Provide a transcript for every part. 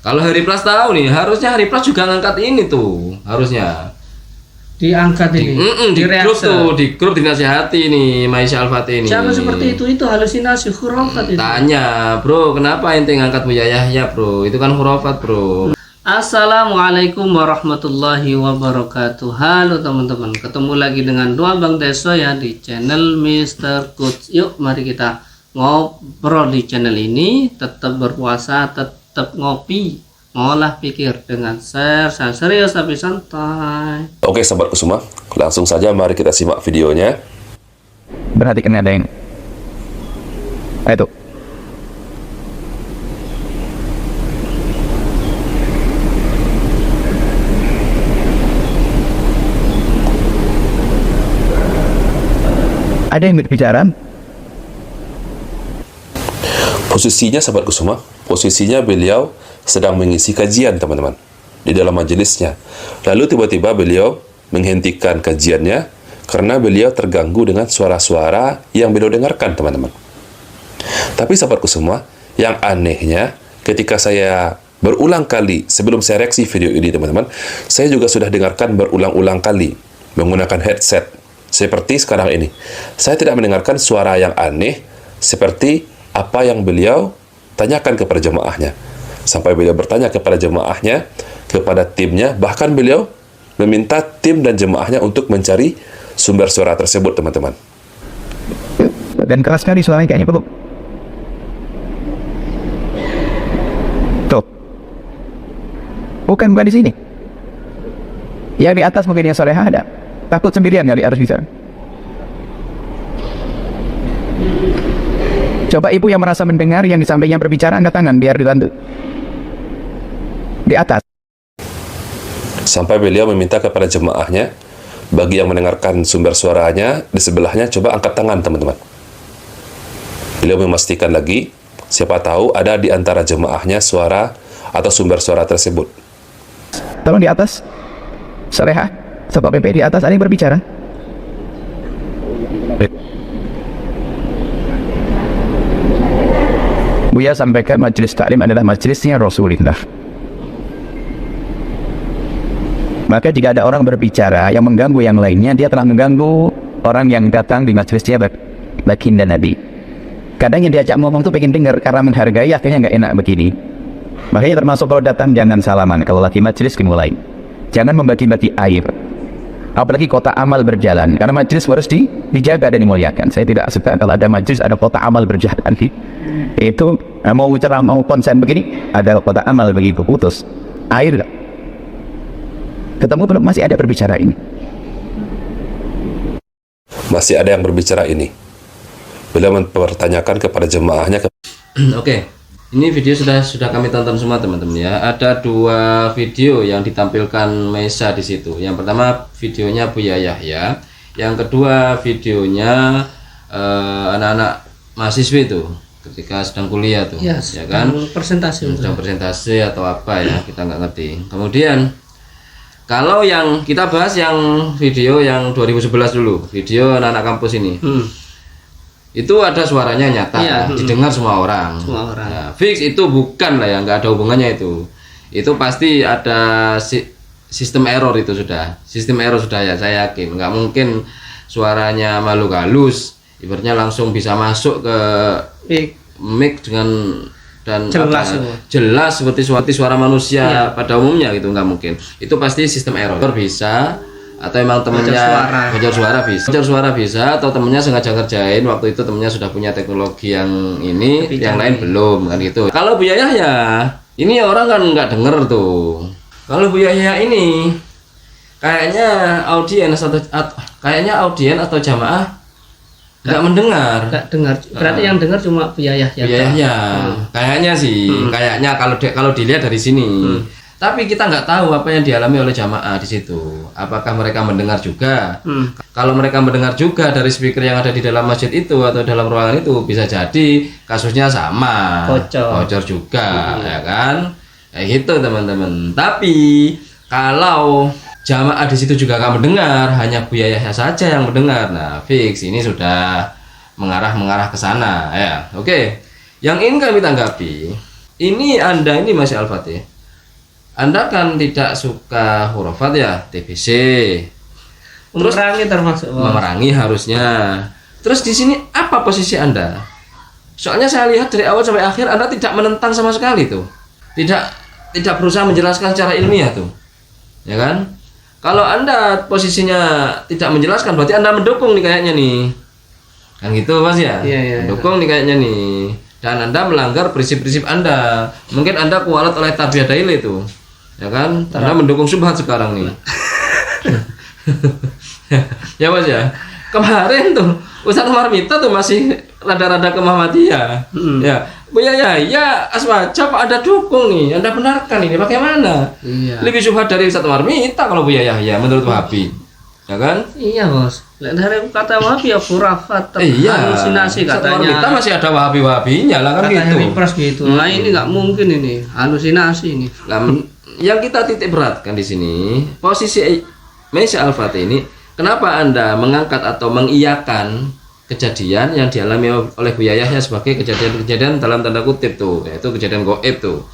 Kalau Hari Pras tahu nih, harusnya Hari Pras juga ngangkat ini tuh, harusnya. Diangkat ini. Di grup tuh, di grup dinasihati nih Maisha Al-Fatih ini. Jangan seperti itu halusinasi khurafat itu. Tanya, Bro, kenapa ente ngangkat Buya Yahya, Bro? Itu kan khurafat, Bro. Assalamualaikum warahmatullahi wabarakatuh. Halo teman-teman, ketemu lagi dengan Dua Bang Deso ya di channel Mr. Coach. Yuk mari kita ngobrol di channel ini. Tetap berpuasa, tetap ngopi, ngolah pikir dengan share serius tapi santai. Oke sahabatku semua, langsung saja mari kita simak videonya. Perhatikan ada yang itu. Ada yang berbicara. Posisinya sahabatku semua, posisinya beliau sedang mengisi kajian teman-teman di dalam majelisnya. Lalu tiba-tiba beliau menghentikan kajiannya karena beliau terganggu dengan suara-suara yang beliau dengarkan teman-teman. Tapi sahabatku semua, yang anehnya ketika saya berulang kali sebelum saya reaksi video ini teman-teman, saya juga sudah dengarkan berulang-ulang kali menggunakan headset seperti sekarang ini. Saya tidak mendengarkan suara yang aneh seperti apa yang beliau tanyakan kepada jemaahnya. Sampai beliau bertanya kepada jemaahnya, kepada timnya, bahkan beliau meminta tim dan jemaahnya untuk mencari sumber suara tersebut, teman-teman. Dan keras sekali suaranya kayaknya, Pak. Tuh. Bukan di sini. Yang di atas mungkin yang soleha ada. Takut sendirian yang di atas bisa. Coba ibu yang merasa mendengar yang di sampingnya berbicara, angkat tangan biar dibantu. Di atas. Sampai beliau meminta kepada jemaahnya, bagi yang mendengarkan sumber suaranya di sebelahnya, coba angkat tangan teman-teman. Beliau memastikan lagi, siapa tahu ada di antara jemaahnya suara atau sumber suara tersebut. Tolong di atas. Soleha, Sobat PP di atas ada yang berbicara. Buya sampaikan majelis taklim adalah majelisnya Rasulullah. Maka jika ada orang berbicara yang mengganggu yang lainnya, dia telah mengganggu orang yang datang di majelisnya baginda Nabi. Kadang yang diajak ngomong tuh pengen dengar karena menghargai, akhirnya nggak enak begini. Makanya termasuk kalau datang jangan salaman. Kalau lagi majelis dimulai, jangan membagi-bagi air. Apalagi kota amal berjalan, karena majelis harus dijaga dan dimuliakan. Saya tidak suka kalau ada majelis ada kota amal berjalan. Itu mau ceramah mau konsen begini, ada kota amal begitu putus air. Ketemu belum masih ada berbicara ini. Masih ada yang berbicara ini. Beliau mempertanyakan kepada jemaahnya. Oke, ini video sudah kami tonton semua teman-teman ya. Ada dua video yang ditampilkan Maisha di situ. Yang pertama videonya Buya Yahya, yang kedua videonya anak-anak mahasiswi itu ketika sedang kuliah tuh, ya kan? Sedang presentasi atau apa ya, kita nggak ngerti. Kemudian kalau yang kita bahas yang video yang 2011 dulu, video anak-anak kampus ini. Itu ada suaranya nyata, didengar semua orang. Nah, fix itu bukan lah ya, nggak ada hubungannya itu. Itu pasti ada sistem error itu sudah. Sistem error sudah ya, saya yakin. Nggak mungkin suaranya makhluk halus, ibaratnya langsung bisa masuk ke mic dengan dan jelas seperti suara manusia pada umumnya gitu, nggak mungkin. Itu pasti sistem error bisa, atau emang temennya bocor suara bisa, atau temennya sengaja ngerjain waktu itu temennya sudah punya teknologi yang ini, yang lain belum kan gitu. Kalau Buya Yahya ini orang kan nggak denger tuh. Kalau Buya Yahya ini kayaknya audiens atau jamaah nggak mendengar, nggak dengar. Berarti yang dengar cuma Buya Yahya. Kayaknya sih, kayaknya kalau dilihat dari sini. Tapi kita nggak tahu apa yang dialami oleh jamaah di situ. Apakah mereka mendengar juga? Kalau mereka mendengar juga dari speaker yang ada di dalam masjid itu atau dalam ruangan itu, bisa jadi kasusnya sama, bocor juga, ya kan? Kayak gitu teman-teman. Tapi kalau jamaah di situ juga nggak mendengar, hanya Buya Yahya saja yang mendengar. Nah, fix ini sudah mengarah ke sana, ya. Oke. Yang ingin kami tanggapi, ini Anda ini Mas Al-Fatih. Anda kan tidak suka hurufat ya, TBC. Terus Memerangi termasuk bos. memerangi harusnya. Terus di sini apa posisi Anda? Soalnya saya lihat dari awal sampai akhir Anda tidak menentang sama sekali tuh. Tidak berusaha menjelaskan secara ilmiah tuh. Ya kan? Kalau Anda posisinya tidak menjelaskan berarti Anda mendukung nih kayaknya nih. Kan gitu Mas ya? Iya. Mendukung nih kayaknya nih. Dan Anda melanggar prinsip-prinsip Anda. Mungkin Anda kualat oleh tarbiyah daily itu. Ya kan? Anda mendukung syubhat sekarang nih. Ya Mas ya. Kemarin tuh Ustadz Marmita tuh masih rada-rada ke Muhammadiyah. Ya. Buya ya Aswaja Pak Anda dukung nih. Anda benarkan ini bagaimana? Iya. Lebih syubhat dari Ustadz Marmita kalau Buya Yahya menurut Wahabi. Ya kan? Iya bos. Dari kata Wahabi ya khurafat, halusinasi Ustadz Marmita katanya. masih ada Wahabi-Wahabinya lah kan Katanya gitu. Ripras gitu. Nah ini nggak mungkin ini halusinasi ini. Nah, yang kita titik beratkan di sini posisi Maisha Al-Fatih ini, kenapa Anda mengangkat atau mengiyakan kejadian yang dialami oleh Buya Yahya sebagai kejadian-kejadian dalam tanda kutip tuh, yaitu kejadian gaib tuh.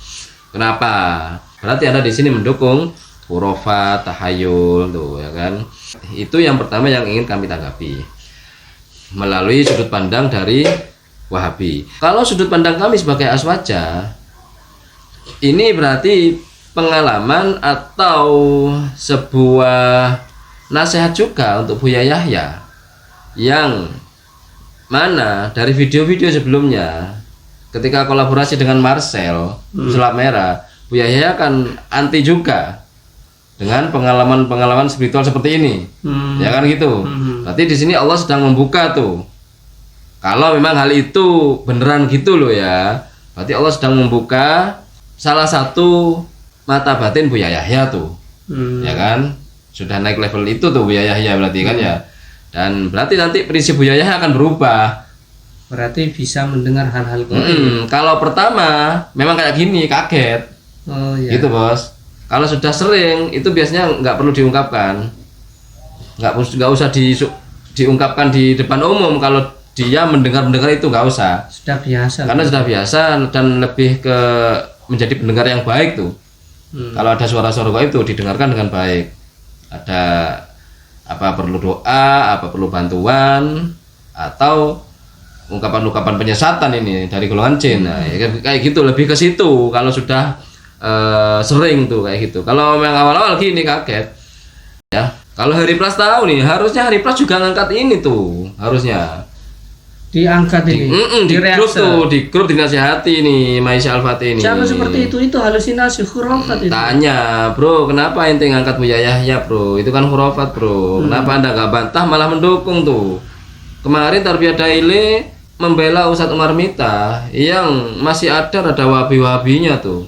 Kenapa? Berarti Anda di sini mendukung hurufat, tahayul tuh, ya kan? Itu yang pertama yang ingin kami tanggapi melalui sudut pandang dari Wahabi. Kalau sudut pandang kami sebagai Aswaja, ini berarti pengalaman atau sebuah nasihat juga untuk Buya Yahya, yang mana dari video-video sebelumnya ketika kolaborasi dengan Marcel Sulap Merah, Buya Yahya kan anti juga dengan pengalaman-pengalaman spiritual seperti ini. Ya kan gitu. Berarti di sini Allah sedang membuka tuh. Kalau memang hal itu beneran gitu loh ya. Berarti Allah sedang membuka salah satu mata batin Buya Yahya tuh. Ya kan? Sudah naik level itu tuh Buya Yahya berarti kan ya. Dan berarti nanti prinsip Buya Yahya akan berubah. Berarti bisa mendengar hal-hal gaib. Kalau pertama memang kayak gini, kaget. Oh iya. Gitu bos. Kalau sudah sering itu biasanya nggak perlu diungkapkan, nggak usah diungkapkan di depan umum. Kalau dia mendengar itu nggak usah, Sudah biasa. karena sudah biasa dan lebih ke menjadi pendengar yang baik tuh. Kalau ada suara-suara gaib itu didengarkan dengan baik. Ada apa perlu doa, apa perlu bantuan, atau ungkapan-ungkapan penyesatan ini dari golongan jin. Nah, ya, kayak gitu, lebih ke situ. Kalau sudah sering tuh kayak gitu. Kalau yang awal-awal gini kaget ya. Kalau Hari Pras tahu nih, harusnya Hari Pras juga ngangkat ini tuh, harusnya Diangkat ini. di grup tuh, di grup dinasihati nih Maisha Al-Fatih ini. Jangan seperti itu halusinasi khurafat itu. Tanya, bro, kenapa ente ngangkat Buya Yahya, bro? Itu kan khurafat, bro. Kenapa Anda nggak bantah malah mendukung tuh? Kemarin Tarbiyah Daily membela Ustadz Umar Mita yang masih ada wahabi-wahabinya tuh.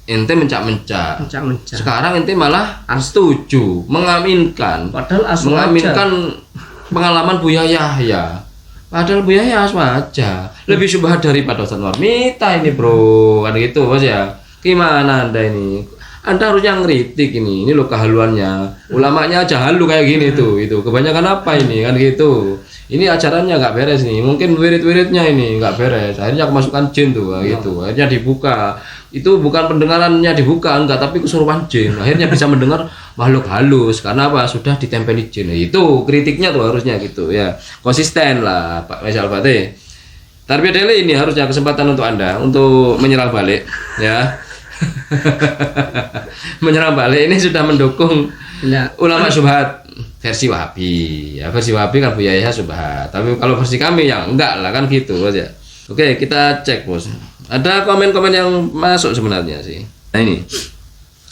Ente mencak-mencak. Sekarang ente malah setuju, mengaminkan. Padahal mengaminkan pengalaman Buya Yahya. Padahal Buya Yahya Aswaja lebih syubhat daripada Ustadz Marmita ini, bro. Kan gitu bos ya. Gimana Anda ini? Anda harusnya ngeritik ini loh kehaluannya. Ulamanya aja halu kayak gini tuh. Itu kebanyakan apa ini kan gitu. Ini ajarannya nggak beres nih. Mungkin wirid-wiridnya ini nggak beres. Akhirnya kemasukan jin tuh gitu. Akhirnya dibuka. Itu bukan pendengarannya dibuka enggak, tapi kesurupan jin. Akhirnya bisa mendengar makhluk halus karena apa? Sudah ditempeli jin. Itu kritiknya tuh harusnya gitu ya. Konsisten lah Pak Maisha Al-Fatih. Tarbiyah Daily ini harusnya kesempatan untuk Anda untuk menyerang balik ya. Menyerang balik ini sudah mendukung ulama syubhat versi Wahabi. Ya, versi Wahabi kan Buya Yahya syubhat. Tapi kalau versi kami yang enggak lah kan gitu aja. Oke, kita cek bos. Ada komen-komen yang masuk sebenarnya sih. Nah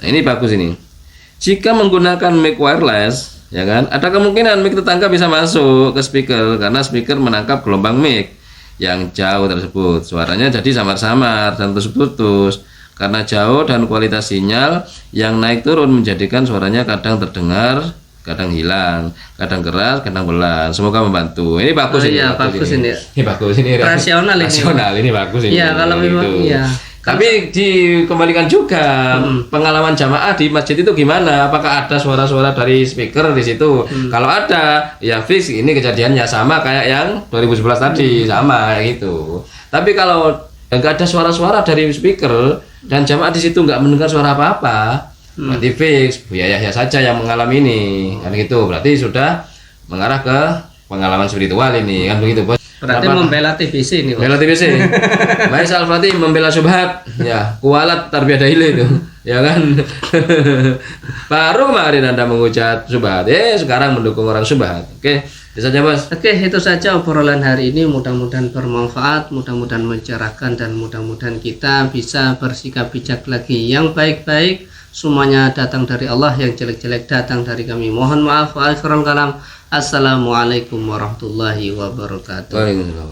ini bagus ini. Jika menggunakan mic wireless, ya kan, ada kemungkinan mic tetangga bisa masuk ke speaker karena speaker menangkap gelombang mic yang jauh tersebut. Suaranya jadi samar-samar dan putus-putus karena jauh dan kualitas sinyal yang naik turun menjadikan suaranya kadang terdengar, kadang hilang, kadang keras, kadang pelan. Semoga membantu. Ini bagus ini. Iya, bagus ini. Ini bagus ini. Rasional ini. Rasional ini bagus ini. Iya, kalau memang iya. Tapi dikembalikan juga pengalaman jamaah di masjid itu gimana? Apakah ada suara-suara dari speaker di situ? Kalau ada, ya fix ini kejadiannya sama kayak yang 2011 tadi, sama kayak gitu. Tapi kalau nggak ada suara-suara dari speaker, dan jamaah di situ nggak mendengar suara apa-apa, berarti fix Buya Yahya saja yang mengalami ini, kan gitu. Berarti sudah mengarah ke pengalaman spiritual ini, kan begitu bos. Berarti membela TBC ini, Bos. Membela TBC. Baik Al-Fatih membela syubhat. Ya, kualat tarbiyah daily itu. Ya kan? Baru kemarin Anda mengucap syubhat. Sekarang mendukung orang syubhat. Oke, itu saja, Bos. Oke, itu saja obrolan hari ini. Mudah-mudahan bermanfaat, mudah-mudahan mencerahkan, dan mudah-mudahan kita bisa bersikap bijak lagi. Yang baik-baik semuanya datang dari Allah, yang jelek-jelek datang dari kami. Mohon maaf. Waalaikumsalam. Assalamualaikum warahmatullahi wabarakatuh. Waalaikumsalam.